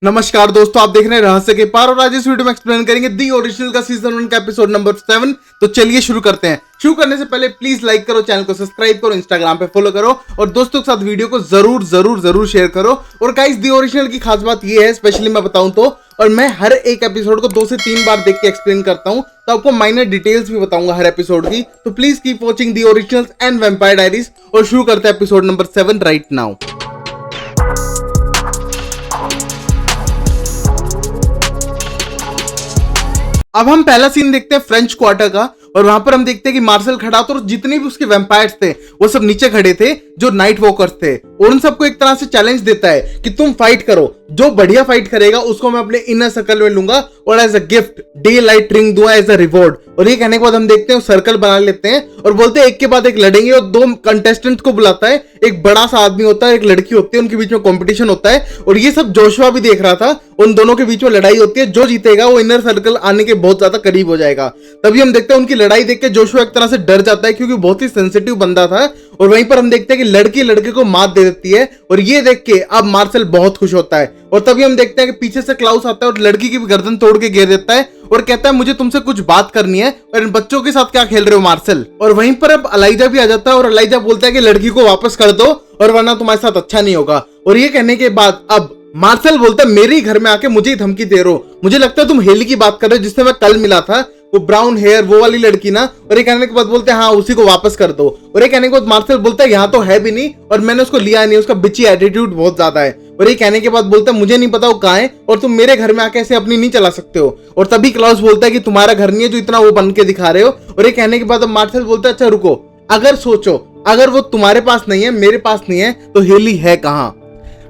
नमस्कार दोस्तों, आप देख रहे हैं रहस्य के पार और आज इस वीडियो में एक्सप्लेन करेंगे दी ओरिजिनल का सीजन 1 का एपिसोड नंबर 7। तो चलिए शुरू करते हैं। शुरू करने से पहले प्लीज लाइक करो, चैनल को सब्सक्राइब करो, इंस्टाग्राम पे फॉलो करो और दोस्तों के साथ वीडियो को जरूर शेयर करो। और गाइस, दी ओरिजिनल की खास बात ये है, स्पेशली मैं बताऊं तो, और मैं हर एक एपिसोड को 2 से 3 बार देख के एक्सप्लेन करता हूं, तो आपको माइनर डिटेल्स भी बताऊंगा हर एपिसोड की। तो please keep watching the originals and vampire diaries और शुरू करते हैं एपिसोड नंबर 7 राइट नाउ। अब हम पहला सीन देखते हैं फ्रेंच क्वार्टर का, और वहां पर हम देखते हैं कि मार्शल खड़ा था और जितने भी उसके वैम्पायर्स थे वो सब नीचे खड़े थे, जो नाइट वॉकर्स थे, और उन सबको एक तरह से चैलेंज देता है कि तुम फाइट करो, जो बढ़िया फाइट करेगा उसको मैं अपने इनर सर्कल में लूंगा और as a gift day light ring दूंगा एज अ रिवॉर्ड। और ये कहने के बाद हम देखते हैं सर्कल बना लेते हैं और बोलते हैं एक के बाद एक लड़ेंगे, और 2 कंटेस्टेंट को बुलाता है। एक बड़ा सा आदमी होता है, एक लड़की होती है, उनके बीच में कंपटीशन होता है और ये सब जोशुआ भी देख रहा था। उन दोनों के बीच में लड़ाई होती है, जो जीतेगा वो इनर सर्कल आने के बहुत ज्यादा करीब हो जाएगा। तभी हम देखते हैं उनकी लड़ाई देख के जोशुआ एक तरह से डर जाता है, क्योंकि बहुत ही सेंसिटिव बंदा था। और वहीं पर हम देखते हैं कि लड़की लड़के को मात दे देती है, और ये देख के अब मार्शल बहुत खुश होता है। और तभी हम देखते हैं कि पीछे से क्लाउस आता है और लड़की की भी गर्दन तोड़ के गिर देता है और कहता है मुझे तुमसे कुछ बात करनी है, और इन बच्चों के साथ क्या खेल रहे हो मार्शल। और वहीं पर अब अलाइजा भी आ जाता है और अलाइजा बोलता है कि लड़की को वापस कर दो और वरना तुम्हारे साथ अच्छा नहीं होगा। और ये कहने के बाद अब मार्शल बोलता है मेरे ही घर में आके मुझे ही धमकी दे रहे हो, मुझे लगता है तुम हेली की बात कर रहे हो जिससे मैं कल मिला था, वो ब्राउन हेयर वो वाली लड़की ना। और ये कहने के बाद बोलते हैं हाँ उसी को वापस कर दो। और ये कहने के बाद मार्शल बोलता है यहाँ तो है भी नहीं और मैंने उसको लिया नहीं, उसका बिची एटीट्यूड बहुत ज्यादा है। और ये कहने के बाद बोलता है मुझे नहीं पता वो कहाँ है और तुम मेरे घर में आके ऐसे अपनी नहीं चला सकते हो। और तभी क्लाउस बोलता है कि तुम्हारा घर नहीं है जो इतना वो बन के दिखा रहे हो। और ये कहने के बाद अब मार्शल बोलता है अच्छा रुको, अगर सोचो अगर वो तुम्हारे पास नहीं है, मेरे पास नहीं है, तो हेली है कहाँ।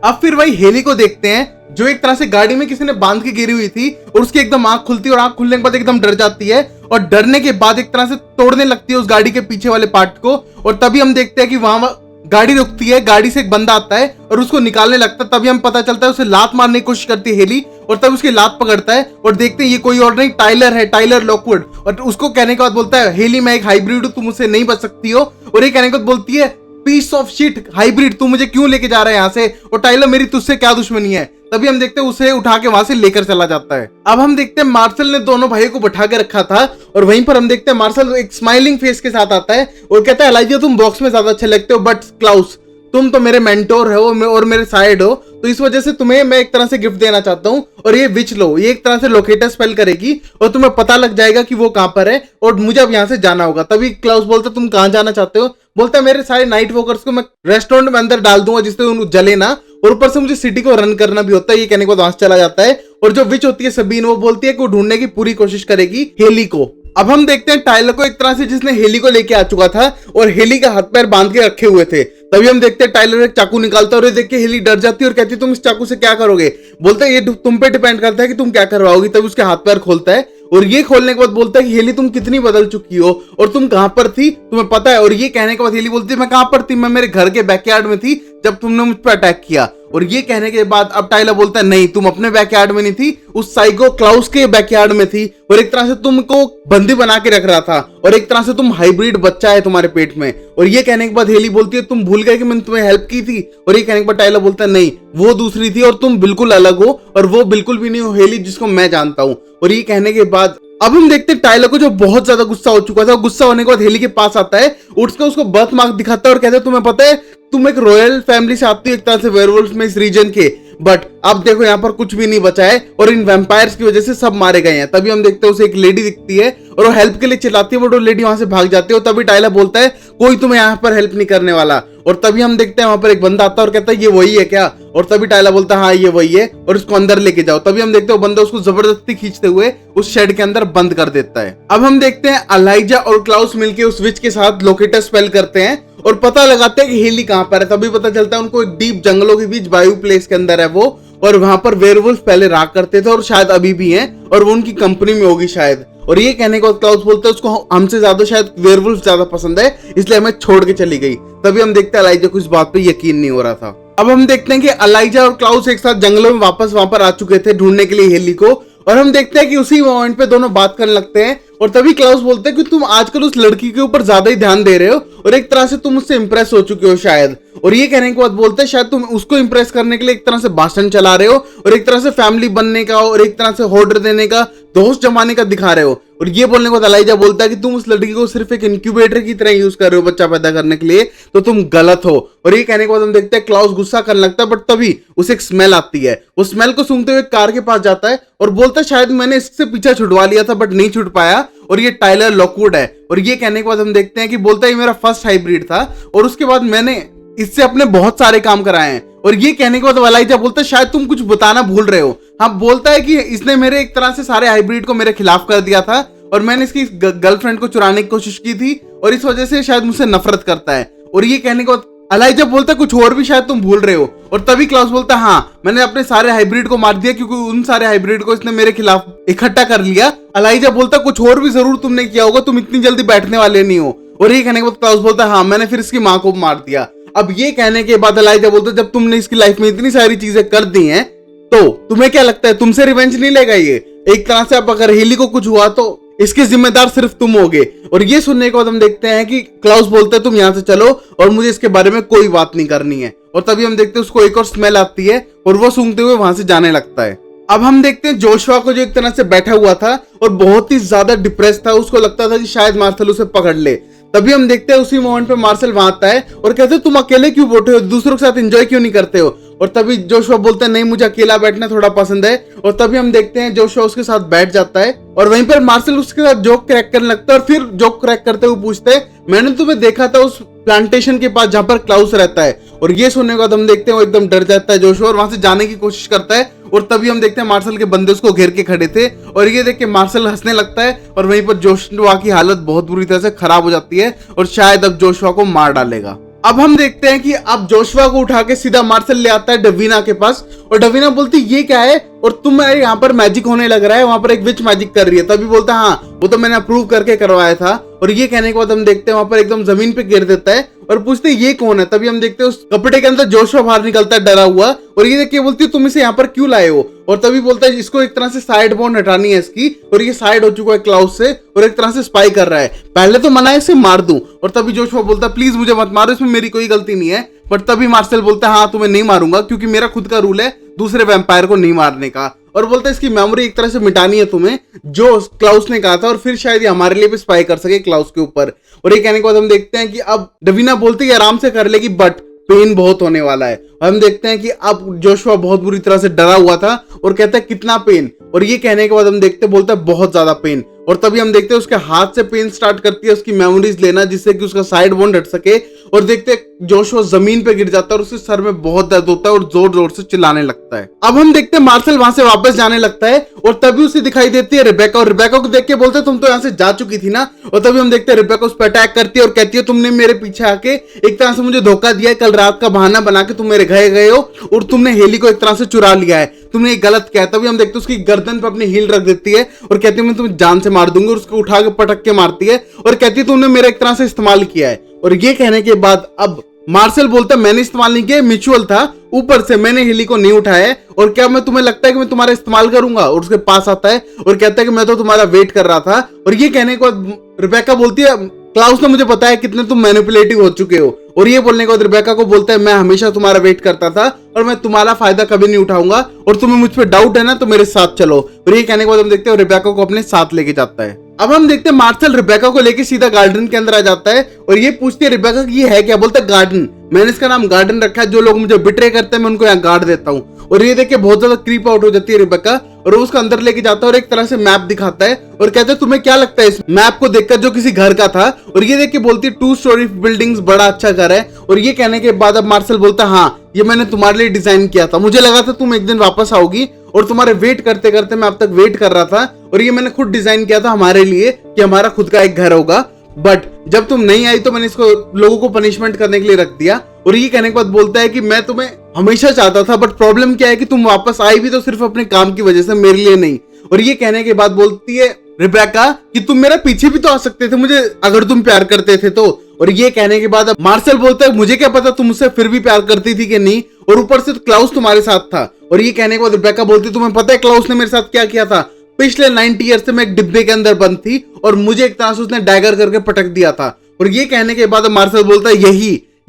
अब फिर वही हेली को देखते हैं जो एक तरह से गाड़ी में किसी ने बांध के गिरी हुई थी और उसकी एकदम आंख खुलती है और आंख खुलने के बाद एकदम डर जाती है और डरने के बाद एक तरह से तोड़ने लगती है उस गाड़ी के पीछे वाले पार्ट को। और तभी हम देखते हैं कि वहां गाड़ी रुकती है, गाड़ी से एक बंदा आता है और उसको निकालने लगता है। तभी हम पता चलता है उसे लात मारने की कोशिश करती है हेली, और तब उसकी लात पकड़ता है और देखते हैं ये कोई और नहीं टाइलर है, टाइलर लॉकवुड। और उसको कहने के बाद बोलता है हेली मैं एक हाइब्रिड हूं, तुम मुझसे नहीं बच सकती हो। और ये कहने के बाद बोलती है पीस ऑफ शिट हाइब्रिड, तू मुझे क्यों लेके जा रहा है यहाँ से, और टाइलर मेरी तुझसे क्या दुश्मनी है। तभी हम देखते हैं उसे उठा के वहां से लेकर चला जाता है। अब हम देखते हैं मार्शल ने दोनों भाइयों को बैठा के रखा था और वहीं पर हम देखते हैं मार्शल एक स्माइलिंग फेस के साथ आता है और कहता है अलाइजा तुम बॉक्स में ज्यादा अच्छे लगते हो, बट क्लाउस तुम तो मेरे मेंटोर हो और मेरे साइड हो, तो इस वजह से तुम्हें मैं एक तरह से गिफ्ट देना चाहता हूँ। और ये विच लो, ये एक तरह से लोकेटर स्पेल करेगी और तुम्हें पता लग जाएगा कि वो कहां पर है और मुझे अब यहाँ से जाना होगा। तभी क्लाउस बोलता तुम कहां जाना चाहते हो, बोलता है मेरे सारे नाइट वॉकर्स को मैं रेस्टोरेंट में अंदर डाल दूंगा जिससे उन जले ना, और ऊपर से मुझे सिटी को रन करना भी होता है। ये कहने के बाद वहां से चला जाता है। और जो विच होती है सबीन, वो बोलती है कि वो ढूंढने की पूरी कोशिश करेगी हेली को। अब हम देखते हैं टाइलर को एक तरह से जिसने हेली को लेके आ चुका था और हेली का हाथ पैर बांध के रखे हुए थे। तभी हम देखते हैं टाइलर एक चाकू निकालता है और ये देख के हेली डर जाती है और कहती है तुम इस चाकू से क्या करोगे। बोलता है ये तुम पे डिपेंड करता है कि तुम क्या करवाओगी। तभी उसके हाथ पैर खोलता है और ये खोलने के बाद बोलता है कि हेली तुम कितनी बदल चुकी हो और तुम कहां पर थी तुम्हें पता है। और ये कहने के बाद हेली बोलती है मैं कहां पर थी, मैं मेरे घर के बैकयार्ड में थी जब तुमने मुझ पर अटैक किया। और ये कहने के बाद अब टाइलर बोलता है नहीं तुम अपने बैकयार्ड में नहीं थी, उस साइको क्लाउस के बैकयार्ड में थी और एक तरह से तुमको बंदी बना के रख रहा था और एक तरह से तुम हाइब्रिड बच्चा है तुम्हारे पेट में। और ये कहने के बाद हेली बोलती है तुम भूल गए कि मैंने तुम्हें हेल्प की थी। और ये कहने के बाद टाइलर बोलता है नहीं वो दूसरी थी और तुम बिल्कुल अलग हो और वो बिल्कुल भी नहीं हो हेली जिसको मैं जानता हूं। और ये कहने के बाद अब हम देखते हैं टाइलर को जो बहुत ज्यादा गुस्सा हो चुका था, गुस्सा होने के बाद हेली के पास आता है, उठ के उसको बर्थ मार्क दिखाता है और कहता है तुम्हें पता है तुम एक रॉयल फैमिली से आती हो एक तरह से वेयरवुल्फ में इस रीजन के, बट अब देखो यहाँ पर कुछ भी नहीं बचा है और इन वैम्पायर्स की वजह से सब मारे गए हैं। तभी हम देखते हैं उसे एक लेडी दिखती है और वो हेल्प के लिए चिल्लाती है, बट वो लेडी वहां से भाग जाती है। और तभी टाइलर बोलता है कोई तुम्हें यहाँ पर हेल्प नहीं करने वाला। और तभी हम देखते हैं वहां पर एक बंदा आता है और कहता है ये वही है क्या। और तभी टाइलर बोलता है हाँ ये वही है और उसको अंदर लेके जाओ। तभी हम देखते हैं वो बंदा उसको जबरदस्ती खींचते हुए उस शेड के अंदर बंद कर देता है। अब हम देखते हैं अलाइजा और क्लाउस मिलके उस विच के साथ लोकेटर स्पेल करते हैं और पता लगाते हैं कि हेली कहां पर है। तभी पता चलता है उनको एक डीप जंगलों के बीच बायू प्लेस के अंदर है वो, और वहां पर वेयरवुल्फ पहले रहा करते थे और शायद अभी भी हैं और वो उनकी कंपनी में होगी शायद। और ये कहने को क्लाउस बोलता है उसको हमसे ज्यादा शायद वेयरवुल्फ ज्यादा पसंद है इसलिए हमें छोड़ के चली गई। तभी हम देखते हैं अलाइजा को इस बात पे यकीन नहीं हो रहा था। अब हम देखते हैं कि अलाइजा और क्लाउस एक साथ जंगलों में वापस वहां पर आ चुके थे ढूंढने के लिए हेली को, और हम देखते हैं कि उसी मोमेंट पे दोनों बात करने लगते हैं और तभी क्लाउस बोलते हैं कि तुम आजकल उस लड़की के ऊपर ज्यादा ही ध्यान दे रहे हो और एक तरह से तुम उससे इंप्रेस हो चुके हो शायद। और ये कहने के बाद बोलते हैं शायद तुम उसको इंप्रेस करने के लिए एक तरह से भाषण चला रहे हो और एक तरह से फैमिली बनने का और एक तरह से ऑर्डर देने का, दोस्त जमाने का दिखा रहे हो। और ये बोलने के बाद अलाइजा बोलता है कि तुम उस लड़की को सिर्फ एक इंक्यूबेटर की तरह यूज कर रहे हो बच्चा पैदा करने के लिए, तो तुम गलत हो। और ये कहने के बाद हम देखते हैं क्लाउस गुस्सा करने लगता है, बट तभी उसे एक स्मेल आती है। वो स्मेल को सूंघते हुए कार के पास जाता है और बोलता है शायद मैंने इससे पीछा छुड़वा लिया था बट नहीं छुट पाया, और ये टाइलर लॉकवुड है। और ये कहने के बाद हम देखते हैं कि बोलता है ये मेरा फर्स्ट हाइब्रिड था और उसके बाद मैंने इससे अपने बहुत सारे काम कराए हैं। और ये कहने के बाद अलाइजा बोलता है शायद तुम कुछ बताना भूल रहे हो। हाँ, बोलता है कि इसने मेरे एक तरह से सारे हाइब्रिड को मेरे खिलाफ कर दिया था और मैंने इसकी गर्लफ्रेंड को चुराने की कोशिश की थी और इस वजह से शायद मुझसे नफरत करता है। और ये कहने के बाद अलाइजा बोलता है कुछ और भी शायद तुम भूल रहे हो। और तभी क्लाउस बोलता है हाँ, मैंने अपने सारे हाइब्रिड को मार दिया क्योंकि उन सारे हाइब्रिड को इसने मेरे खिलाफ इकट्ठा कर लिया। अलाइजा बोलता है कुछ और भी जरूर तुमने किया होगा, तुम इतनी जल्दी बैठने वाले नहीं हो। और ये कहने के बाद क्लाउस बोलता है हाँ, मैंने फिर इसकी माँ को मार दिया। अब ये कहने के बाद अलाइजा बोलता है जब तुमने इसकी लाइफ में इतनी सारी चीजें कर दी हैं तो तुम्हें क्या लगता है तुमसे रिवेंज नहीं लेगा ये? एक तरह से अब अगर हेली को कुछ हुआ तो इसके जिम्मेदार सिर्फ तुम होगे। और ये सुनने के बाद हम देखते हैं कि क्लाउस बोलते हैं तुम यहाँ से चलो और मुझे इसके बारे में कोई बात नहीं करनी है। और तभी हम देखते हैं उसको एक और स्मेल आती है और वो सूंघते हुए वहां से जाने लगता है। अब हम देखते हैं जोशुआ को, जो एक तरह से बैठा हुआ था और बहुत ही ज्यादा डिप्रेस था, उसको लगता था कि शायद मार्शल उसे पकड़ ले। तभी हम देखते हैं उसी मोमेंट पे मार्शल वहां आता है और कहते हैं तुम अकेले क्यों बैठे हो, दूसरों के साथ एंजॉय क्यों नहीं करते हो? और तभी जोशुआ बोलता है नहीं, मुझे अकेला बैठना थोड़ा पसंद है। और तभी हम देखते हैं जोशुआ उसके साथ बैठ जाता है और वहीं पर मार्शल उसके साथ जोक क्रैक करने लगता है। और फिर जोक क्रैक करते हुए पूछते हैं मैंने तुम्हें देखा था उस प्लांटेशन के पास जहां पर क्लाउस रहता है। और ये सुनने के बाद हम देखते हैं वो एकदम डर जाता है जोशुआ और वहां से जाने की कोशिश करता है। और तभी हम देखते हैं मार्शल के बंदे उसको घेर के खड़े थे और ये देख के मार्शल हंसने लगता है और वहीं पर जोशुआ की हालत बहुत बुरी तरह से खराब हो जाती है और शायद अब जोशुआ को मार डालेगा। अब हम देखते हैं कि अब जोशुआ को उठा के सीधा मार्शल ले आता है डवीना के पास और डवीना बोलती ये क्या है और तुम यहाँ पर मैजिक होने लग रहा है, वहां पर एक विच मैजिक कर रही है। तभी बोलता है हाँ, वो तो मैंने अप्रूव करके करवाया था। और ये कहने के बाद हम देखते हैं वहां पर एकदम जमीन पे गिर देता है और पूछते हैं ये कौन है। तभी हम देखते हैं उस कपड़े के अंदर जोशुआ बाहर निकलता है डरा हुआ और ये देख के बोलती है तुम इसे यहाँ पर क्यों लाए हो? और तभी बोलता है इसको एक तरह से साइड बॉन्ड हटानी है इसकी और ये साइड हो चुका है क्लाउस से और एक तरह से स्पाई कर रहा है। पहले तो मना है इसे मार दूं। और तभी जोशुआ बोलता है प्लीज मुझे मत मारो, इसमें मेरी कोई गलती नहीं है। बट तभी मार्शल बोलता है हाँ, तुम्हें नहीं मारूंगा क्योंकि मेरा खुद का रूल है दूसरे वैम्पायर को नहीं मारने का। और बोलता है इसकी मेमोरी एक तरह से मिटानी है तुम्हें, जो क्लाउस ने कहा था, और फिर शायद ये हमारे लिए भी स्पाई कर सके क्लाउस के ऊपर। और ये कहने के बाद हम देखते हैं कि अब डवीना बोलती है आराम से कर लेगी बट पेन बहुत होने वाला है। हम देखते हैं कि अब जोशुआ बहुत बुरी तरह से डरा हुआ था और कहता है कितना पेन? और ये कहने के बाद हम देखते हैं बोलता है बहुत ज्यादा पेन। और तभी हम देखते हैं उसके हाथ से पेन स्टार्ट करती है उसकी मेमोरीज लेना जिससे कि उसका साइड बॉन्ड हट सके। और देखते हैं जोशुआ जमीन पे गिर जाता है और उसके सर में बहुत दर्द होता है और जोर जोर से चिल्लाने लगता है। अब हम देखते हैं मार्शल वहां से वापस जाने लगता है और तभी उसे दिखाई देती है रिबेका और रिबेका को देख के बोलते हैं तुम तो यहाँ से जा चुकी थी ना। और तभी हम देखते हैं रिबेका उस पर अटैक करती है और कहती है तुमने मेरे पीछे आके एक तरह से मुझे धोखा दिया है, कल रात का बहाना बना के तुम मेरे घर गए हो और तुमने हेली को एक तरह से चुरा लिया है, तुमने ये गलत किया है। तभी हम देखते हैं उसकी गर्दन पर अपनी हील रख देती है और कहती है मैं तुम्हें जान से मार दूंगी और उसको उठा के पटक के मारती है और कहती है तुमने मेरा एक तरह से इस्तेमाल किया है। और ये कहने के बाद अब मार्शल बोलता है मैंने इस्तेमाल नहीं किया, म्यूचुअल था, ऊपर से मैंने हेली को नहीं उठाया है और क्या मैं तुम्हें लगता है कि मैं तुम्हारा इस्तेमाल करूंगा? और उसके पास आता है और कहता है कि मैं तो तुम्हारा वेट कर रहा था। और ये कहने के बाद रिबेका बोलती है क्लाउस ने मुझे बताया कितने तुम मैनिपुलेटिव हो चुके हो। और ये बोलने के बाद रिबेका को बोलता है मैं हमेशा तुम्हारा वेट करता था और मैं तुम्हारा फायदा कभी नहीं उठाऊंगा और तुम्हें मुझ पर डाउट है ना तो मेरे साथ चलो। और ये कहने के बाद हम देखते हैं रिबेका को अपने साथ लेके जाता है। अब हम देखते हैं मार्शल रिबेका को लेके सीधा गार्डन के अंदर आ जाता है और ये पूछती है रिबेका कि ये है क्या? बोलता है गार्डन, मैंने इसका नाम गार्डन रखा है, जो लोग मुझे बिट्रे करते हैं मैं उनको यहाँ गार्ड देता हूँ। और ये देख के बहुत ज्यादा क्रीप आउट हो जाती है रिबेका और वो उसका अंदर लेके जाता है और एक तरह से मैप दिखाता है और कहता है तुम्हें क्या लगता है इस मैप को देखकर जो किसी घर का था? और ये देख के बोलती है 2 स्टोरी बिल्डिंग्स, बड़ा अच्छा घर है। और ये कहने के बाद अब मार्शल बोलता है हाँ, ये मैंने तुम्हारे लिए डिजाइन किया था, मुझे लगा था तुम एक दिन वापस आओगी और तुम्हारे वेट करते करते मैं अब तक वेट कर रहा था और ये मैंने खुद डिजाइन किया था हमारे लिए कि हमारा खुद का एक घर होगा। बट जब तुम नहीं आई तो मैंने इसको लोगों को पनिशमेंट करने के लिए रख दिया। और ये कहने के बाद बोलता है कि मैं तुम्हें हमेशा चाहता था बट प्रॉब्लम क्या है कि तुम वापस आई भी तो सिर्फ अपने काम की वजह से, मेरे लिए नहीं। और ये कहने के बाद बोलती है रिबेका कि तुम मेरा पीछे भी तो आ सकते थे मुझे अगर तुम प्यार करते थे तो। और ये कहने के बाद अब मार्शल बोलता है मुझे क्या पता तुम मुझसे फिर भी प्यार करती थी कि नहीं, और ऊपर से क्लाउस तुम्हारे साथ था। और ये कहने के बाद रिबेका बोलती तुम्हें पता है क्लाउस ने मेरे साथ क्या किया था? पिछले 90 ईयर से मैं एक डिब्बे के अंदर बंद थी और मुझे एक तरह से उसने डैगर करके पटक दिया था। और ये कहने के बाद मार्शल बोलता है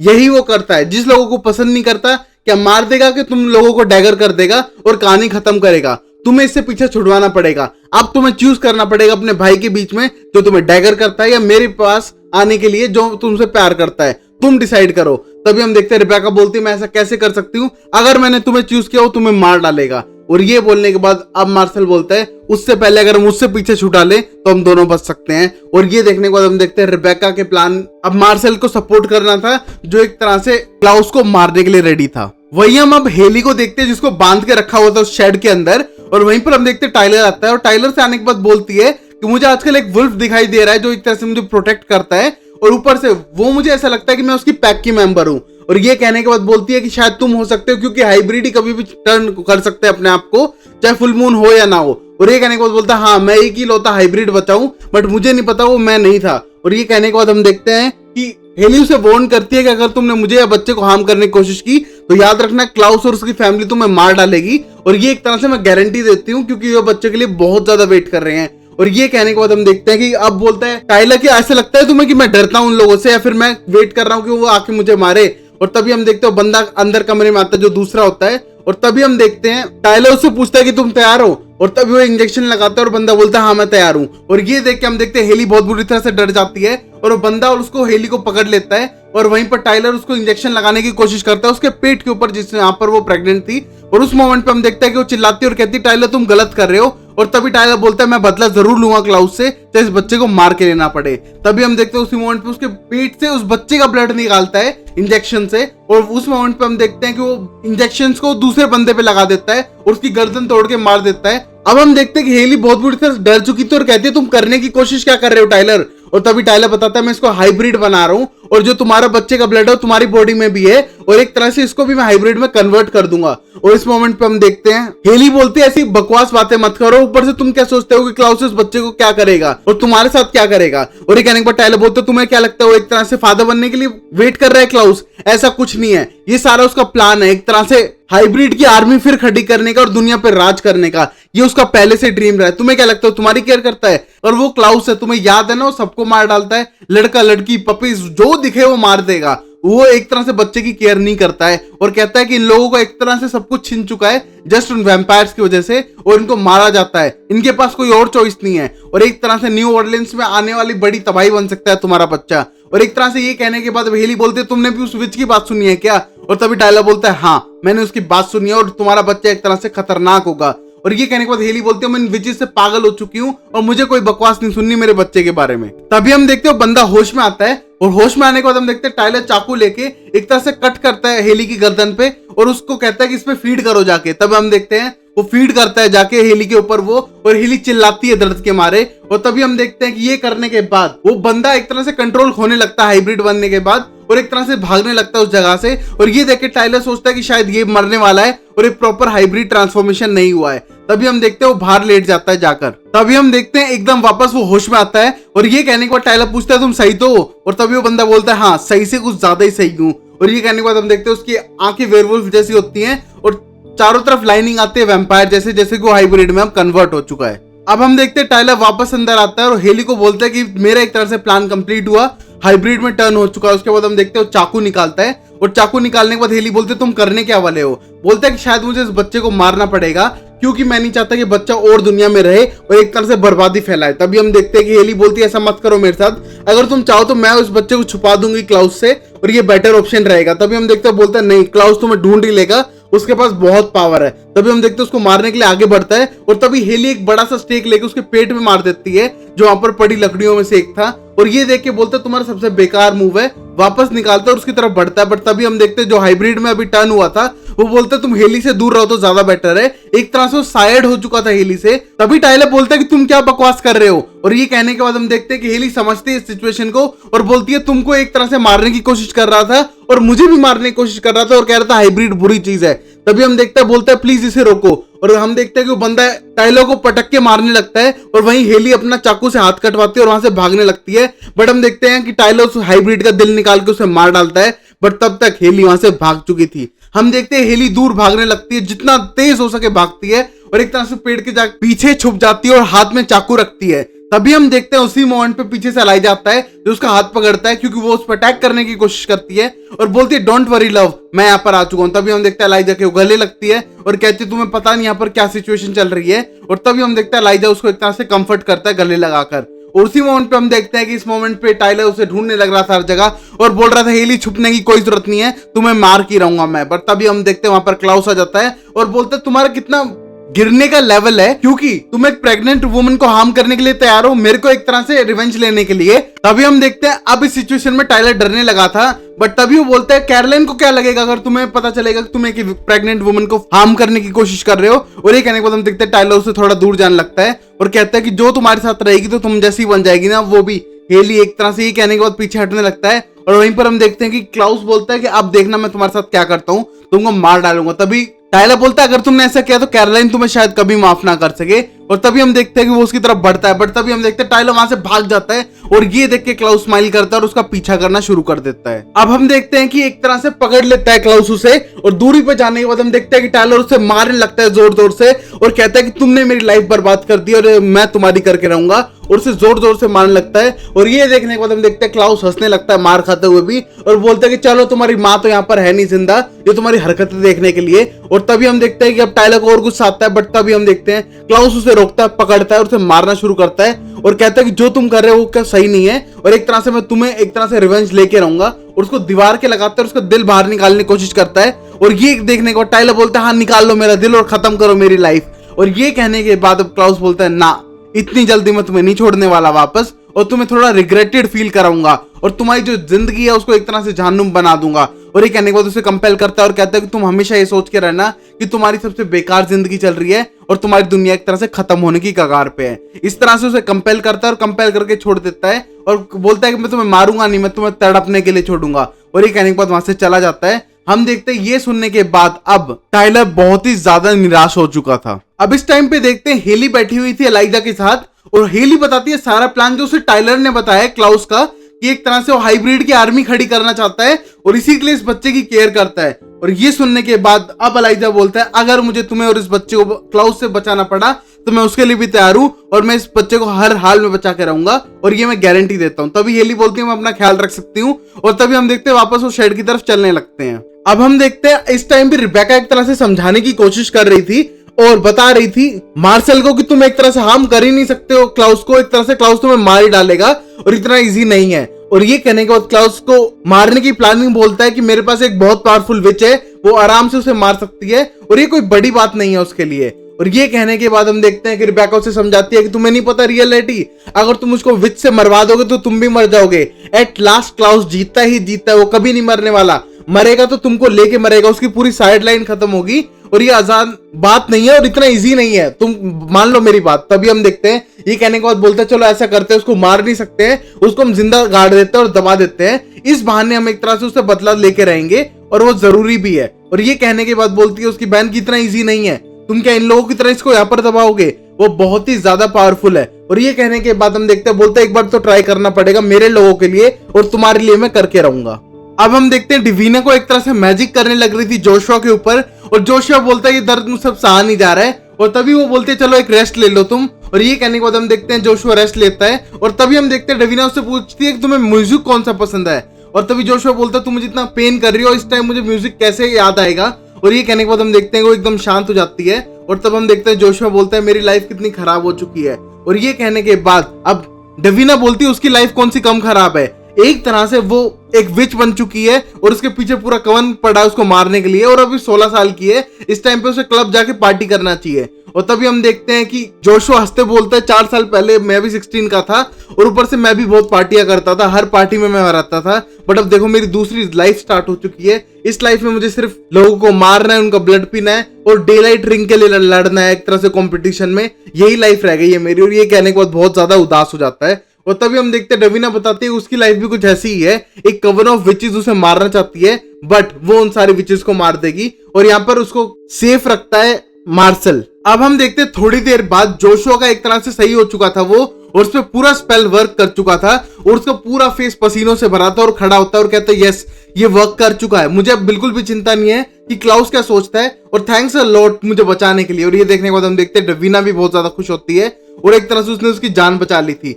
यही वो करता है, जिस लोगों को पसंद नहीं करता क्या मार देगा कि तुम लोगों को डैगर कर देगा और कहानी खत्म करेगा। तुम्हें इससे पीछे छुड़वाना पड़ेगा। अब तुम्हें चूज करना पड़ेगा अपने भाई के बीच में जो तुम्हें डैगर करता है या मेरे पास आने के लिए जो तुमसे प्यार करता है। तुम डिसाइड करो। तभी हम देखते हैं रिबेका बोलती है मैं ऐसा कैसे कर सकती हूँ, अगर मैंने तुम्हें चूज किया वो तुम्हें मार डालेगा। और ये बोलने के बाद अब मार्शल बोलता है उससे पहले अगर हम उससे पीछे छुड़ा ले तो हम दोनों बच सकते हैं। और ये देखने के बाद हम देखते हैं रिबेका के प्लान अब मार्शल को सपोर्ट करना था जो एक तरह से क्लाउस को मारने के लिए रेडी था। वही हम अब हेली को देखते हैं जिसको बांध के रखा हुआ था उस शेड के अंदर। और वहीं पर हम देखते हैं टाइलर आता है और टाइलर से आने के बाद बोलती है कि मुझे आजकल एक वुल्फ दिखाई दे रहा है जो एक तरह से मुझे प्रोटेक्ट करता है और ऊपर से वो मुझे ऐसा लगता है कि मैं उसकी पैक की मेंबर हूं। और ये कहने के बाद बोलती है कि शायद तुम हो सकते हो क्योंकि हाइब्रिड ही कभी भी टर्न कर सकते हैं अपने आप को, चाहे फुल मून हो या ना हो। और ये कहने के बाद बोलता है हाँ मैं एक ही लौता हाइब्रिड बचाऊं, बट मुझे नहीं पता वो मैं नहीं था। और ये कहने के बाद हम देखते हैं कि हेली उसे वार्न करती है कि अगर तुमने मुझे या बच्चे को हार्म करने की कोशिश की तो याद रखना क्लाउस और उसकी फैमिली तुम्हें मार डालेगी। और ये एक तरह से मैं गारंटी देती हूँ क्योंकि वो बच्चे के लिए बहुत ज्यादा वेट कर रहे हैं। और ये कहने के बाद हम देखते हैं कि अब बोलता है टाइलर कि ऐसा लगता है तुम्हें कि मैं डरता हूं उन लोगों से या फिर मैं वेट कर रहा हूं कि वो आके मुझे मारे। और तभी हम देखते हो बंदा अंदर कमरे में आता है जो दूसरा होता है। और तभी हम देखते हैं टाइलर उससे पूछता है कि तुम तैयार हो, और तभी वो इंजेक्शन लगाता है और बंदा बोलता है हाँ मैं तैयार हूं। और ये देख के हम देखते हैं हेली बहुत बुरी तरह से डर जाती है और वो बंदा और उसको हेली को पकड़ लेता है। और वहीं पर टाइलर उसको इंजेक्शन लगाने की कोशिश करता है उसके पेट के ऊपर जिस यहाँ पर वो प्रेग्नेंट थी। और उस मोमेंट पे हम देखते हैं कि वो चिल्लाती है और कहती है टाइलर तुम गलत कर रहे हो। और तभी टाइलर बोलता है मैं बदला जरूर लूंगा क्लाउस से, चाहे इस बच्चे को मार के लेना पड़े। तभी हम देखते हैं उसी मोमेंट पे उसके पेट से उस बच्चे का ब्लड निकालता है इंजेक्शन से। और उस मोमेंट पे हम देखते हैं कि वो इंजेक्शन को दूसरे बंदे पे लगा देता है और उसकी गर्दन तोड़ के मार देता है। अब हम देखते हैं कि हेली बहुत बुरी तरह डर चुकी थी और कहती है तुम करने की कोशिश क्या कर रहे हो टाइलर। और तभी टाइलर बताता है मैं इसको हाइब्रिड बना रहा हूं और जो तुम्हारा बच्चे का ब्लड है वो तुम्हारी बॉडी में भी है और एक तरह से इसको भी मैं हाइब्रिड में कन्वर्ट कर दूंगा। और इस मोमेंट पे हम देखते हैं हेली बोलती है ऐसी बकवास बातें मत करो, ऊपर से तुम क्या सोचते हो कि क्लाउस इस बच्चे को क्या करेगा और तुम्हारे साथ क्या करेगा। और ये कहने के बाद टाइलर बोलते तुम्हें क्या लगता है वो एक तरह से फादर बनने के लिए वेट कर रहा है क्लाउस, ऐसा कुछ नहीं है, ये सारा उसका प्लान है एक तरह से हाइब्रिड की आर्मी फिर खड़ी करने का और दुनिया पे राज करने का। ये उसका पहले से ड्रीम रहा है। तुम्हें क्या लगता है तुम्हारी केयर करता है? और वो क्लाउस है, तुम्हें याद है ना, वो सबको मार डालता है, लड़का लड़की पपी जो दिखे वो मार देगा। वो एक तरह से बच्चे की केयर नहीं करता है और कहता है कि इन लोगों को एक तरह से सब कुछ छिन चुका है जस्ट उन वैम्पायर्स की वजह से और इनको मारा जाता है, इनके पास कोई और चॉइस नहीं है। और एक तरह से न्यू ऑर्लियंस में आने वाली बड़ी तबाही बन सकता है तुम्हारा बच्चा। और एक तरह से ये कहने के बाद हेली बोलते तुमने भी उस विच की बात सुनी है क्या? और तभी टाइलर बोलता है हाँ मैंने उसकी बात सुनी है और तुम्हारा बच्चा एक तरह से खतरनाक होगा। और ये कहने के बाद हेली बोलती है मैं इन विचेस से पागल हो चुकी हूँ और मुझे कोई बकवास नहीं सुननी मेरे बच्चे के बारे में। तभी हम देखते हो बंदा होश में आता है और होश में आने के बाद हम देखते हैं टाइलर चाकू लेके एक तरह से कट करता है हेली की गर्दन पे और उसको कहता है कि इस पे फीड करो जाके। तब हम देखते हैं वो फीड करता है जाके हेली के ऊपर वो, और हेली चिल्लाती है दर्द के मारे। और तभी हम देखते हैं कि ये करने के बाद वो बंदा एक तरह से कंट्रोल खोने लगता है हाइब्रिड बनने के बाद और एक तरह से भागने लगता है उस जगह से। और ये देख के टाइलर सोचता है कि शायद ये मरने वाला है और एक प्रॉपर हाइब्रिड ट्रांसफॉर्मेशन नहीं हुआ है। तभी हम देखते हैं वो बाहर लेट जाता है जाकर। तभी हम देखते हैं एकदम वापस वो होश में आता है और ये कहने के बाद टाइलर पूछता है तुम सही तो हो? और तभी वो बंदा बोलता है हाँ सही से कुछ ज्यादा ही सही हूँ। और ये कहने के बाद हम देखते हैं उसकी आंखें वेयरवुल्फ जैसी होती हैं और चारों तरफ लाइनिंग आती है वैम्पायर जैसे, जैसे कि वो हाइब्रिड में अब कन्वर्ट हो चुका है। अब हम देखते हैं टाइलर वापस अंदर आता है और हेली को बोलता है कि मेरा एक तरह से प्लान कंप्लीट हुआ, हाइब्रिड में टर्न हो चुका है। उसके बाद हम देखते हैं वो चाकू निकालता है और चाकू निकालने के बाद हेली बोलते तुम करने क्या वाले हो? बोलता है कि शायद मुझे इस बच्चे को मारना पड़ेगा क्योंकि मैं नहीं चाहता कि बच्चा और दुनिया में रहे और एक तरह से बर्बादी फैलाए। तभी हम देखते हैं कि हेली बोलती है ऐसा मत करो मेरे साथ, अगर तुम चाहो तो मैं उस बच्चे को छुपा दूंगी क्लाउस से और ये बेटर ऑप्शन रहेगा। तभी हम देखते हैं बोलता है नहीं क्लाउस तुम्हें ढूंढ ही लेगा, उसके पास बहुत पावर है। तभी हम देखते हैं उसको मारने के लिए आगे बढ़ता है और तभी हेली एक बड़ा सा स्टेक लेके उसके पेट में मार देती है जो वहां पर पड़ी लकड़ियों में से एक था। और ये देख के बोलता है तुम्हारा सबसे बेकार मूव है, वापस निकालता है और उसकी तरफ बढ़ता है। बट तभी हम देखते हैं जो हाइब्रिड में अभी टर्न हुआ था वो बोलता है तुम हेली से दूर रहो तो ज्यादा बेटर है। एक तरह से वो सायड हो चुका था हेली से। तभी टाइलर बोलता है कि तुम क्या बकवास कर रहे हो? और ये कहने के बाद हम देखते हैं कि हेली समझती है इस सिचुएशन को और बोलती है तुमको एक तरह से मारने की कोशिश कर रहा था और मुझे भी मारने की कोशिश कर रहा था और कह रहा था हाइब्रिड बुरी चीज है। तभी हम देखते हैं बोलता है प्लीज इसे रोको। और हम देखते हैं कि वो बंदा टाइलर को पटक के मारने लगता है और वहीं हेली अपना चाकू से हाथ कटवाती है और वहां से भागने लगती है। बट हम देखते हैं कि टाइलर उस हाइब्रिड का दिल निकाल के उसे मार डालता है। बट तब तक हेली वहां से भाग चुकी थी। हम देखते हैं हेली दूर भागने लगती है, जितना तेज हो सके भागती है और एक तरह से पेड़ के पीछे छुप जाती है और हाथ में चाकू रखती है। तभी हम देखते हैं उसी मोमेंट पे पीछे से एलाइजा आता है जो उसका हाथ पकड़ता है, क्योंकि वो उस पर अटैक करने की कोशिश करती है और बोलती है डोंट वरी लव, मैं यहाँ पर आ चुका हूँ। तभी हम देखते हैं एलाइजा के गले लगती है और कहती है तुम्हें पता नहीं यहाँ पर क्या सिचुएशन चल रही है। और तभी हम देखते हैं एलाइजा उसको एक तरह से कंफर्ट करता है गले लगाकर। और उसी मोमेंट पे हम देखते हैं कि इस मोमेंट पे टाइलर उसे ढूंढने लग रहा था हर जगह और बोल रहा था हेली छुपने की कोई जरूरत नहीं है, तुम्हें मार के रहूंगा मैं। पर तभी हम देखते हैं वहां पर क्लाउस आ जाता है और बोलता है तुम्हारा कितना गिरने का लेवल है, क्योंकि तुम एक प्रेग्नेंट वुमन को हार्म करने के लिए तैयार हो, मेरे को एक तरह से रिवेंज लेने के लिए। तभी हम देखते हैं अब इस सिचुएशन में टाइलर डरने लगा था, बट तभी वो बोलता है कैरोलाइन को क्या लगेगा अगर तुम्हें पता चलेगा कि तुम एक प्रेग्नेंट वुमन को हार्म करने की कोशिश कर रहे हो। और ये कहने के बाद हम देखते हैं टाइलर उससे थोड़ा दूर जाने लगता है और कहता है कि जो तुम्हारे साथ रहेगी तो तुम जैसी बन जाएगी ना वो भी। हेली एक तरह से ये कहने के बाद पीछे हटने लगता है और वहीं पर हम देखते हैं कि क्लाउस बोलता है कि अब देखना मैं तुम्हारे साथ क्या करता हूँ, तुमको मार डालूंगा। तभी टाइलर बोलता है अगर तुमने ऐसा किया तो कैरोलाइन तुम्हें शायद कभी माफ ना कर सके। और तभी हम देखते हैं कि वो उसकी तरफ बढ़ता है, बट तभी हम देखते हैं टाइलर वहां से भाग जाता है और ये देख के क्लाउस स्माइल करता है और उसका पीछा करना शुरू कर देता है। अब हम देखते हैं कि एक तरह से पकड़ लेता है क्लाउस उसे और दूरी पे जाने के बाद हम देखते हैं कि टाइलर उसे मारने लगता है जोर जोर से और कहता है कि तुमने मेरी लाइफ बर्बाद कर दी और मैं तुम्हारी करके रहूंगा, और उसे जोर जोर से मारने लगता है। और ये देखने के बाद हम देखते हैं क्लाउस हंसने लगता है मार खाते हुए भी और बोलता है कि चलो तुम्हारी माँ तो यहाँ पर है नहीं जिंदा, ये तुम्हारी हरकतें देखने के लिए। और तभी हम देखते हैं कि अब टाइलर को और गुस्सा आता है, बट तभी हम देखते हैं क्लाउस उसे रोकता है, पकड़ता है और उसे मारना शुरू करता है और कहता है कि जो तुम कर रहे हो वो क्या सही नहीं है और एक तरह से मैं तुम्हें एक तरह से रिवेंज लेके रहूंगा। और उसको दीवार के लगाता है और उसका दिल बाहर निकालने की कोशिश करता है। और ये देखने के बाद टाइलर बोलता है हाँ निकाल लो मेरा दिल और खत्म करो मेरी लाइफ। और ये कहने के बाद अब क्लाउस बोलता है ना, इतनी जल्दी मैं तुम्हें नहीं छोड़ने वाला वापस, और तुम्हें थोड़ा रिग्रेटेड फील कराऊंगा और तुम्हारी जो जिंदगी है उसको एक तरह से जहन्नुम बना दूंगा। और ये कहने के बाद उसे कंपेल करता है और कहता है कि तुम हमेशा ये सोच के रहना कि तुम्हारी सबसे बेकार जिंदगी चल रही है और तुम्हारी दुनिया एक तरह से खत्म होने की कगार पे है। इस तरह से उसे कंपेल करता है और कंपेल करके छोड़ देता है और बोलता है कि मैं तुम्हें मारूंगा नहीं, मैं तुम्हें तड़पने के लिए छोड़ूंगा। और ये कहने के बाद वहां से चला जाता है। हम देखते हैं ये सुनने के बाद अब टाइलर बहुत ही ज्यादा निराश हो चुका था। अब इस टाइम पे देखते हैं हेली बैठी हुई थी एलाइजा के साथ और हेली बताती है सारा प्लान जो उसे टाइलर ने बताया क्लाउस का, कि एक तरह से वो हाइब्रिड की आर्मी खड़ी करना चाहता है और इसी के लिए इस बच्चे की केयर करता है। और ये सुनने के बाद अब एलाइजा बोलता है अगर मुझे तुम्हें और इस बच्चे को क्लाउस से बचाना पड़ा तो मैं उसके लिए भी तैयार हूं और मैं इस बच्चे को हर हाल में बचा के रहूंगा और ये मैं गारंटी देता हूं। तभी हेली बोलती है मैं अपना ख्याल रख सकती हूँ। और तभी हम देखते हैं वापस वो शेड की तरफ चलने लगते हैं। अब हम देखते हैं इस टाइम पे रिबेका एक तरह से समझाने की कोशिश कर रही थी और बता रही थी मार्सेल को कि तुम एक तरह से हार्म कर ही नहीं सकते हो क्लाउस को, एक तरह से क्लाउस तुम्हें मार ही डालेगा और इतना इजी नहीं है। और ये कहने के बाद क्लाउस को मारने की प्लानिंग बोलता है कि मेरे पास एक बहुत पावरफुल विच है, वो आराम से उसे मार सकती है और ये कोई बड़ी बात नहीं है उसके लिए। और ये कहने के बाद हम देखते हैं कि रिबेका उसे समझाती है कि तुम्हें नहीं पता रियलिटी, अगर तुम उसको विच से मरवा दोगे तो तुम भी मर जाओगे। एट लास्ट क्लाउस जीतता ही जीतता है, वो कभी नहीं मरने वाला, मरेगा तो तुमको लेके मरेगा, उसकी पूरी साइड लाइन खत्म होगी और ये आसान बात नहीं है और इतना इजी नहीं है, तुम मान लो मेरी बात। तभी हम देखते हैं ये कहने के बाद बोलते हैं चलो ऐसा करते हैं, उसको मार नहीं सकते हैं, उसको हम जिंदा गाड़ देते हैं और दबा देते हैं, इस बहाने हम एक तरह से उससे बदला लेके रहेंगे और वो जरूरी भी है। और ये कहने के बाद बोलती है उसकी बहन की इतना इजी नहीं है, तुम क्या इन लोगों की तरह इसको यहाँ पर दबाओगे, वो बहुत ही ज्यादा पावरफुल है। और ये कहने के बाद हम देखते हैं बोलते हैं एक बार तो ट्राई करना पड़ेगा मेरे लोगों के लिए और तुम्हारे लिए मैं करके रहूंगा। अब हम देखते हैं डिवीना को एक तरह से मैजिक करने लग रही थी जोशुआ के ऊपर और जोशुआ बोलता है ये दर्द मुझसे सब सहा नहीं जा रहा है और तभी वो बोलते हैं चलो एक रेस्ट ले लो तुम। और ये कहने के बाद हम देखते हैं जोशुआ रेस्ट लेता है और तभी हम देखते हैं डिवीना उससे पूछती है कि तुम्हें म्यूजिक कौन सा पसंद है और तभी जोशुआ बोलता है तुम मुझे इतना पेन कर रही हो इस टाइम मुझे म्यूजिक कैसे याद आएगा। और ये कहने के बाद हम देखते हैं वो एकदम शांत हो जाती है और तब हम देखते हैं जोशुआ बोलता है मेरी लाइफ कितनी खराब हो चुकी है। और ये कहने के बाद अब डिवीना बोलती है उसकी लाइफ कौन सी कम खराब है, एक तरह से वो एक विच बन चुकी है और उसके पीछे पूरा कवन पड़ा है उसको मारने के लिए और अभी 16 साल की है, इस टाइम पे उसे क्लब जाके पार्टी करना चाहिए। और तभी हम देखते हैं कि जोशुआ हंसते बोलता है 4 साल पहले मैं भी 16 का था और ऊपर से मैं भी बहुत पार्टियां करता था, हर पार्टी में मैं रहता था, बट अब देखो मेरी दूसरी लाइफ स्टार्ट हो चुकी है, इस लाइफ में मुझे सिर्फ लोगों को मारना है, उनका ब्लड पीना है और डे लाइट रिंग के लिए लड़ना है एक तरह से कॉम्पिटिशन में, यही लाइफ रह गई है मेरी। और ये कहने के बाद बहुत ज्यादा उदास हो जाता है और तभी हम देखते हैं डिवीना बताती है उसकी लाइफ भी कुछ ऐसी ही है, एक कवन ऑफ विचेस उसे मारना चाहती है बट वो उन सारे विचेस को मार देगी और यहाँ पर उसको सेफ रखता है मार्शल। अब हम देखते हैं थोड़ी देर बाद जोशुआ का एक तरह से सही हो चुका था वो और उस पर पूरा स्पेल वर्क कर चुका था और उसका पूरा फेस पसीनों से भरा था और खड़ा होता है और कहता है यस ये वर्क कर चुका है, मुझे अब बिल्कुल भी चिंता नहीं है कि क्लाउस क्या सोचता है और थैंक्स अ लॉट मुझे बचाने के लिए। और ये देखने के बाद हम देखते हैं डवीना भी बहुत ज्यादा खुश होती है और एक तरह से उसने उसकी जान बचा ली थी।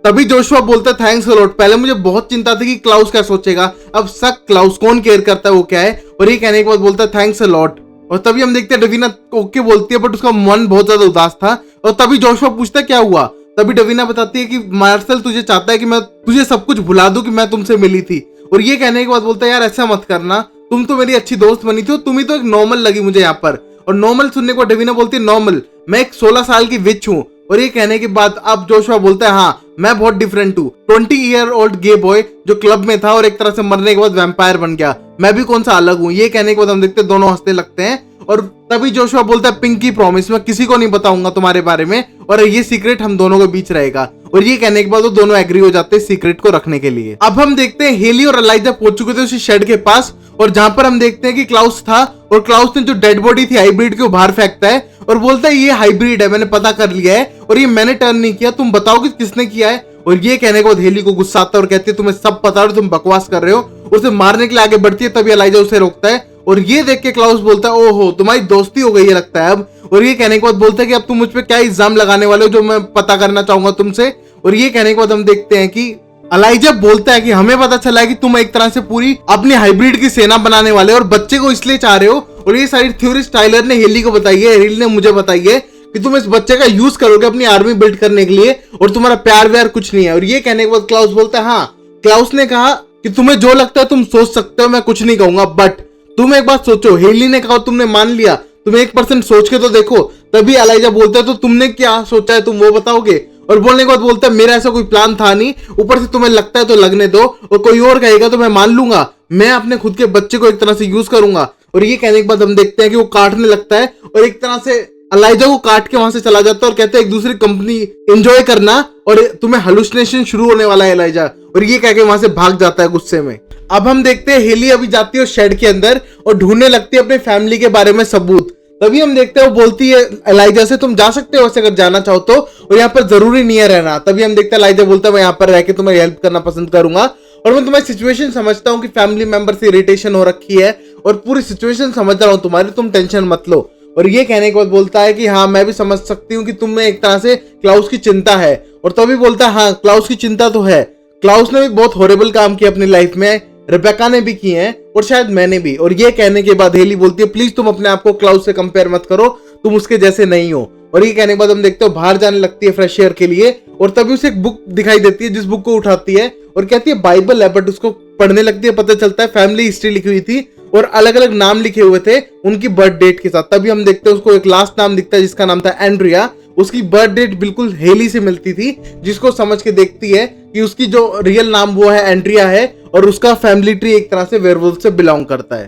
तभी जोशुआ बोलता है थैंक्स अ लॉट, पहले मुझे बहुत चिंता थी कि क्लाउस क्या सोचेगा, अब सक क्लाउस कौन केयर करता है वो क्या है। और ये कहने के बाद बोलता है थैंक्स अ लॉट। और तभी हम देखते हैं डवीना ओके बोलती है बट उसका मन बहुत ज्यादा उदास था। और तभी जोशुआ पूछता है क्या हुआ, तभी डवीना बताती है कि मार्शल तुझे चाहता है कि मैं तुझे सब कुछ भुला दूं कि मैं तुमसे मिली थी। और ये कहने के बाद बोलता है यार ऐसा मत करना, तुम तो मेरी अच्छी दोस्त बनी थी और तुम ही तो एक नॉर्मल लगी मुझे यहाँ पर। और नॉर्मल सुनने के बाद डवीना बोलती है नॉर्मल, मैं एक 16 साल की विच हूँ। और ये कहने के बाद अब जोशुआ बोलता है हाँ मैं बहुत डिफरेंट हूँ, 20-year-old गे बॉय जो क्लब में था और एक तरह से मरने के बाद वैम्पायर बन गया, मैं भी कौन सा अलग हूँ। ये कहने के बाद हम देखते हैं दोनों हंसने लगते हैं। और तभी जोशुआ बोलता है पिंकी प्रॉमिस, मैं किसी को नहीं बताऊंगा तुम्हारे बारे में और ये सीक्रेट हम दोनों के बीच रहेगा। और ये कहने के बाद वो दोनों एग्री हो जाते हैं सीक्रेट को रखने के लिए। अब हम देखते हैं हेली और एलाइजा पहुंच चुके थे उसी शेड के पास और जहां पर हम देखते हैं कि क्लाउस था और क्लाउस ने जो डेड बॉडी थी हाइब्रिड के बाहर फेंकता है और बोलता है ये हाइब्रिड है, मैंने पता कर लिया है और ये मैंने टर्न नहीं किया, तुम बताओ कि किसने किया है। और ये कहने के बाद हेली को गुस्सा आता है और कहती है तुम्हें सब पता है, तुम बकवास कर रहे हो। उसे मारने के लिए आगे बढ़ती है तभी एलाइजा उसे रोकता है और ये देख के क्लाउस बोलता है ओहो तुम्हारी दोस्ती हो गई है लगता है अब। और ये कहने के बाद बोलता है कि अब तुम मुझ पे क्या इल्जाम लगाने वाले हो जो मैं पता करना चाहूंगा तुमसे। और ये कहने के बाद हम देखते हैं कि एलाइजा बोलता है कि हमें पता चला है कि तुम एक तरह से पूरी अपनी हाइब्रिड की सेना बनाने वाले हो और बच्चे को इसलिए चाह रहे हो। और ये सारी थ्योरी टाइलर ने हेली को बताई है, हेली ने मुझे बताई है कि तुम इस बच्चे का यूज करोगे अपनी आर्मी बिल्ड करने के लिए और तुम्हारा प्यार व्यार कुछ नहीं है। और ये कहने के बाद क्लाउस बोलता है हाँ, क्लाउस ने कहा कि तुम्हें जो लगता है तुम सोच सकते हो, मैं कुछ नहीं कहूंगा, बट तुम एक बात सोचो, हेली ने कहा तुमने मान लिया, तुम 1% सोच के तो देखो। तभी एलाइजा बोलता है तो तुमने क्या सोचा है तुम वो बताओगे। और बोलने के बाद बोलता है मेरा ऐसा कोई प्लान था नहीं, ऊपर से तुम्हें लगता है तो लगने दो, और कोई और कहेगा तो मैं मान लूंगा, मैं अपने खुद के बच्चे को एक तरह से यूज करूंगा। और ये कहने के बाद हम देखते हैं कि वो काटने लगता है और एक तरह से एलाइजा को काट के वहां से चला जाता है और कहते हैं एक दूसरी कंपनी एंजॉय करना और तुम्हें हेलुसिनेशन शुरू होने वाला है एलाइजा। और ये कह के वहां से भाग जाता है गुस्से में। अब हम देखते हैं हेली अभी जाती है शेड के अंदर और ढूंढने लगती है अपने फैमिली के बारे में सबूत। तभी हम देखते हैं वो बोलती है एलाइजा से तुम जा सकते हो वैसे अगर जाना चाहो तो, और यहाँ पर जरूरी नहीं है रहना। तभी हम देखते हैं एलाइजा बोलता है मैं यहाँ पर रह के तुम्हारी हेल्प करना पसंद करूंगा और मैं तुम्हारी सिचुएशन समझता हूँ कि फैमिली मेंबर से इरिटेशन हो रखी है और पूरी सिचुएशन समझ रहा हूँ तुम्हारी, तुम टेंशन मत लो। और ये कहने के बाद बोलता है कि हाँ मैं भी समझ सकती हूँ कि तुम्हें एक तरह से क्लाउस की चिंता है। और तभी बोलता है हाँ क्लाउस की चिंता तो है, क्लाउस ने भी बहुत हॉरेबल काम किया अपनी लाइफ में, रिबेका ने भी किए हैं और शायद मैंने भी। और ये कहने के बाद हेली बोलती है प्लीज तुम अपने आप को क्लाउस से कंपेयर मत करो, तुम उसके जैसे नहीं हो। और ये कहने के बाद हम देखते हो बाहर जाने लगती है फ्रेश एयर के लिए और तभी उसे एक बुक दिखाई देती है जिस बुक को उठाती है और कहती है बाइबल है, बट उसको पढ़ने लगती है, पता चलता है फैमिली हिस्ट्री लिखी हुई थी और अलग अलग नाम लिखे हुए थे उनकी बर्थ डेट के साथ। तभी हम देखते हैं उसको एक लास्ट नाम दिखता है जिसका नाम था एंड्रिया, उसकी बर्थ डेट बिल्कुल हेली से मिलती थी, जिसको समझ के देखती है कि उसकी जो रियल नाम वो है एंड्रिया है और उसका फैमिली ट्री एक तरह से वेयरवुल्फ से बिलोंग करता है।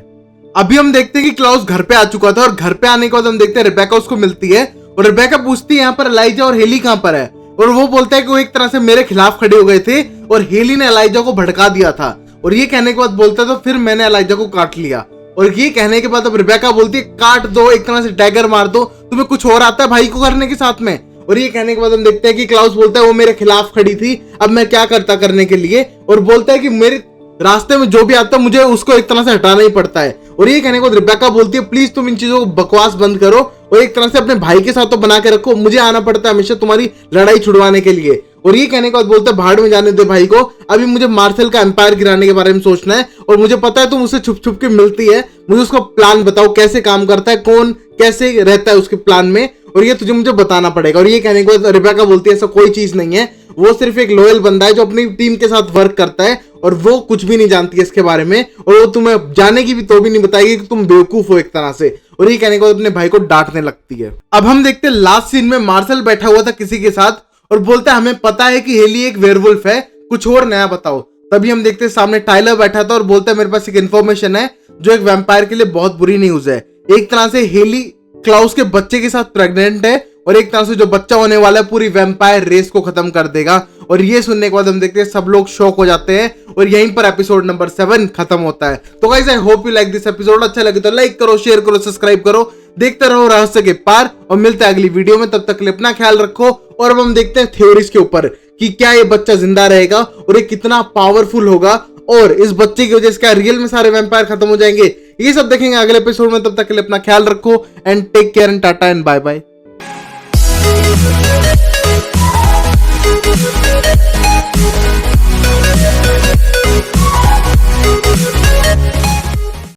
अभी हम देखते हैं कि क्लाउस घर पे आ चुका था और घर पे आने के बाद हम देखते हैं रिबेका उसको मिलती है और रिबेका पूछती है यहाँ पर एलाइजा और हेली कहाँ पर है। और वो बोलता है कि वो एक तरह से मेरे खिलाफ खड़े हो गए थे और हेली ने एलाइजा को भड़का दिया था। और ये कहने के बाद बोलता है तो फिर मैंने एलाइजा को काट लिया। और ये कहने के बाद अब रिबेका बोलती है काट दो, एक तरह से डैगर मार दो, तुम्हें कुछ और आता है भाई को करने के साथ में। और ये कहने के बाद हम देखते हैं कि क्लाउस बोलता है वो मेरे खिलाफ खड़ी थी, अब मैं क्या करता करने के लिए। और बोलता है कि मेरे रास्ते में जो भी आता है मुझे उसको एक तरह से हटाना ही पड़ता है। और ये कहने के बाद रिबेका बोलती है प्लीज तुम इन चीजों को बकवास बंद करो और एक तरह से अपने भाई के साथ तो बना के रखो, मुझे आना पड़ता है हमेशा तुम्हारी लड़ाई छुड़वाने के लिए। और ये कहने के बाद बोलता है भाड़ में जाने दे भाई को, अभी मुझे मार्शल का एम्पायर गिराने के बारे में सोचना है और मुझे पता है तुम उससे छुप छुप के मिलती है, मुझे उसका प्लान बताओ कैसे काम करता है, कौन कैसे रहता है उसके प्लान में, और ये तुझे मुझे बताना पड़ेगा। और ये कहने के बाद रिबेका बोलती है ऐसा कोई चीज नहीं है, वो सिर्फ एक लॉयल बंदा है जो अपनी टीम के साथ वर्क करता है और वो कुछ भी नहीं जानती है इसके बारे में और वो तुम्हें जाने की भी तो भी नहीं बताएगी कि तुम बेवकूफ हो एक तरह से। और ये कहने के बाद अपने भाई को डांटने लगती है। अब हम देखते हैं लास्ट सीन में मार्शल बैठा हुआ था किसी के साथ और बोलता है हमें पता है कि हेली एक वेयरवुल्फ है, कुछ और नया बताओ। तभी हम देखते हैं सामने टाइलर बैठा था और बोलता है मेरे पास एक इन्फॉर्मेशन है जो एक वैम्पायर के लिए बहुत बुरी न्यूज है। एक तरह से हेली क्लाउस के बच्चे के साथ प्रेग्नेंट है और एक तरह से जो बच्चा होने वाला है पूरी वैम्पायर रेस को खत्म कर देगा। और ये सुनने के बाद हम देखते हैं सब लोग शॉक हो जाते हैं और यहीं पर एपिसोड नंबर 7 खत्म होता है। तो guys I hope you like this episode, अच्छा लगे तो लाइक करो, शेयर करो, सब्सक्राइब करो, देखते रहो रहस्य के पार और मिलते हैं अगली वीडियो में। तब तक के लिए अपना ख्याल रखो और अब हम देखते हैं थ्योरीज के ऊपर कि क्या ये बच्चा जिंदा रहेगा और ये कितना पावरफुल होगा और इस बच्चे की वजह से क्या रियल में सारे वैम्पायर खत्म हो जाएंगे। ये सब देखेंगे अगले एपिसोड में। तब तक के लिए अपना ख्याल रखो and take care and tata and bye bye.